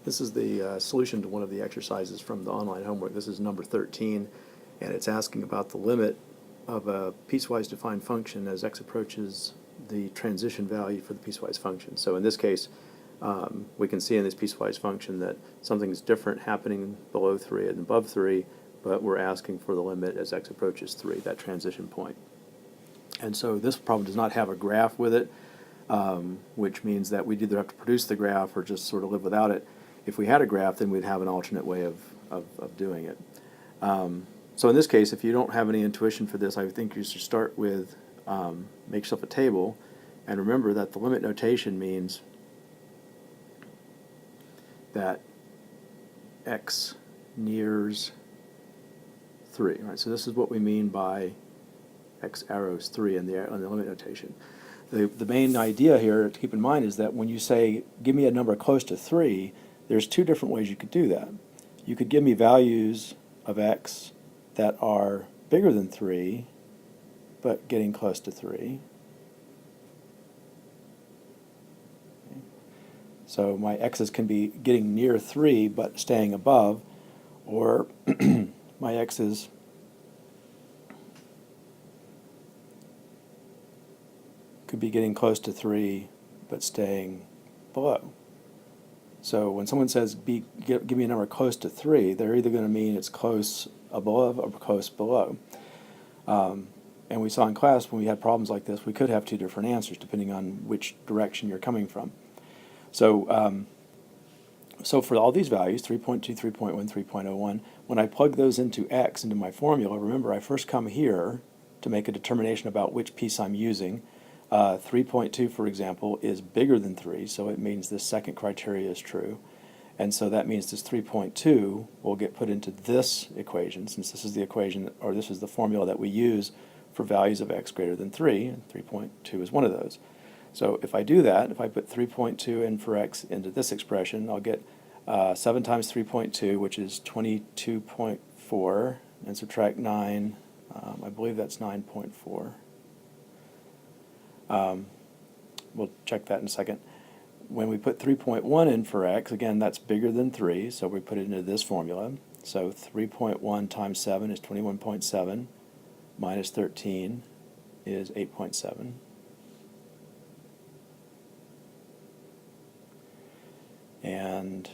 This is the solution to one of the exercises from the online homework. This is number 13, and it's asking about the limit of a piecewise defined function as x approaches the transition value for the piecewise function. So in this case, we can see in this piecewise function that something's different happening below 3 and above 3, but we're asking for the limit as x approaches 3, that transition point. And so this problem does not have a graph with it, which means that we'd either have to produce the graph or just sort of live without it. If we had a graph, then we'd have an alternate way of doing it. So in this case, if you don't have any intuition for this, I think you should start with make yourself a table, and remember that the limit notation means that x nears 3. Right? So this is what we mean by x arrows 3 in the limit notation. The main idea here to keep in mind is that when you say, give me a number close to 3, there's two different ways you could do that. You could give me values of x that are bigger than 3, but getting close to 3. Okay. So my x's can be getting near 3, but staying above, or my x's could be getting close to 3, but staying below. So when someone says, give me a number close to 3, they're either going to mean it's close above or close below. And we saw in class when we had problems like this, we could have two different answers depending on which direction you're coming from. So, so for all these values, 3.2, 3.1, 3.01, when I plug those into x, into my formula, remember I first come here to make a determination about which piece I'm using. 3.2, for example, is bigger than 3, so it means this second criteria is true. And so that means this 3.2 will get put into this equation, since this is the equation, or this is the formula that we use for values of x greater than 3, and 3.2 is one of those. So if I do that, if I put 3.2 in for x into this expression, I'll get 7 times 3.2, which is 22.4, and subtract 9, I believe that's 9.4. We'll check that in a second. When we put 3.1 in for x, again, that's bigger than 3, so we put it into this formula. So 3.1 times 7 is 21.7, minus 13 is 8.7. And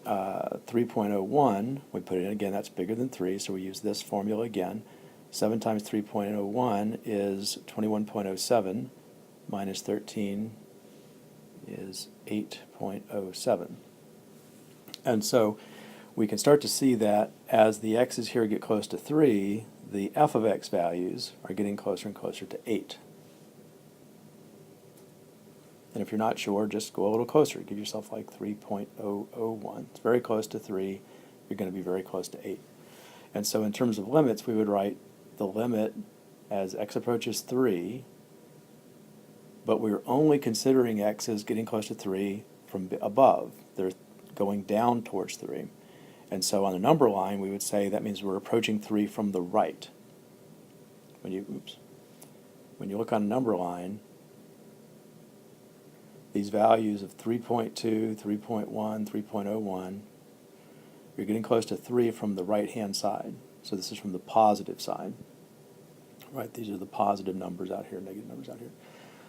3.01, we put it in again, that's bigger than 3, so we use this formula again. 7 times 3.01 is 21.07, minus 13 is 8.07. And so we can start to see that as the x's here get close to 3, the f of x values are getting closer and closer to 8. And if you're not sure, just go a little closer. Give yourself like 3.001. It's very close to 3. You're going to be very close to 8. And so in terms of limits, we would write the limit as x approaches 3, but we're only considering x as getting close to 3 from above. They're going down towards 3. And so on the number line, we would say that means we're approaching 3 from the right. When you look on a number line, these values of 3.2, 3.1, 3.01, you're getting close to 3 from the right-hand side. So this is from the positive side. Right, these are the positive numbers out here, negative numbers out here.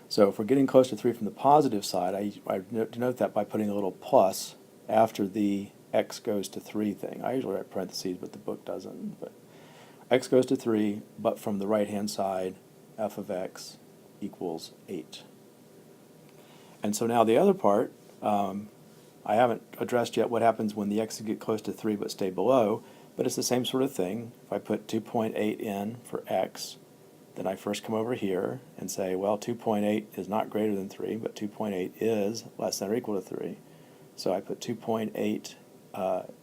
So if we're getting close to 3 from the positive side, I denote that by putting a little plus after the x goes to 3 thing. I usually write parentheses, but the book doesn't. But x goes to 3, but from the right-hand side, f of x equals 8. And so now the other part, I haven't addressed yet what happens when the x's get close to 3 but stay below, but it's the same sort of thing. If I put 2.8 in for x, then I first come over here and say, well, 2.8 is not greater than 3, but 2.8 is less than or equal to 3. So I put 2.8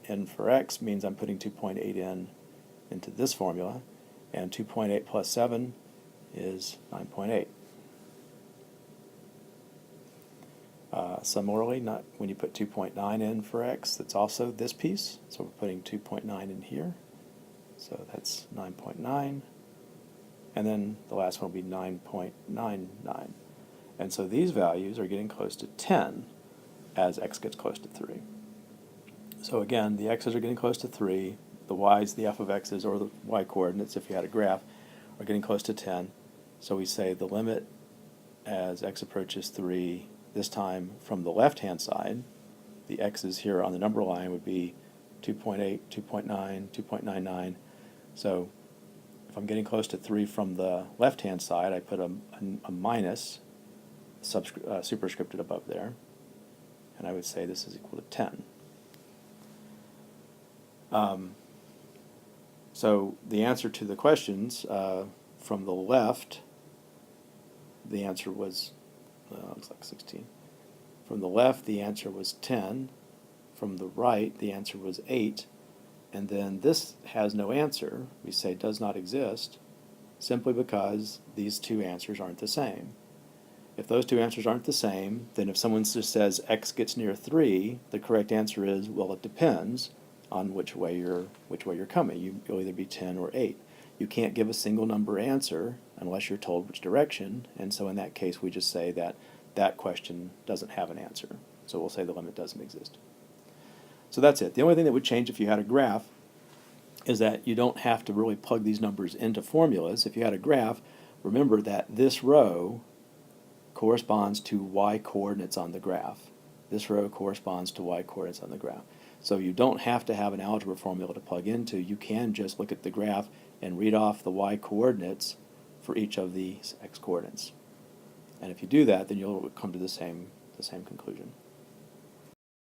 in for x means I'm putting 2.8 into this formula, and 2.8 plus 7 is 9.8. Similarly, when you put 2.9 in for x, that's also this piece. So we're putting 2.9 in here. So that's 9.9. And then the last one will be 9.99. And so these values are getting close to 10 as x gets close to 3. So again, the x's are getting close to 3, the y's, the f of x's, or the y coordinates, if you had a graph, are getting close to 10. So we say the limit as x approaches 3, this time from the left-hand side, the x's here on the number line would be 2.8, 2.9, 2.99. So if I'm getting close to 3 from the left-hand side, I put a minus superscripted above there, and I would say this is equal to 10. So the answer to the questions from the left, the answer was, looks like 16. From the left, the answer was 10. From the right, the answer was 8. And then this has no answer. We say does not exist, simply because these two answers aren't the same. If those two answers aren't the same, then if someone just says x gets near 3, the correct answer is, well, it depends on which way you're coming. You'll either be 10 or 8. You can't give a single number answer unless you're told which direction, and so in that case we just say that that question doesn't have an answer. So we'll say the limit doesn't exist. So that's it. The only thing that would change if you had a graph is that you don't have to really plug these numbers into formulas. If you had a graph, remember that this row corresponds to y coordinates on the graph. This row corresponds to y coordinates on the graph. So you don't have to have an algebra formula to plug into. You can just look at the graph and read off the y coordinates for each of these x coordinates. And if you do that, then you'll come to the same conclusion.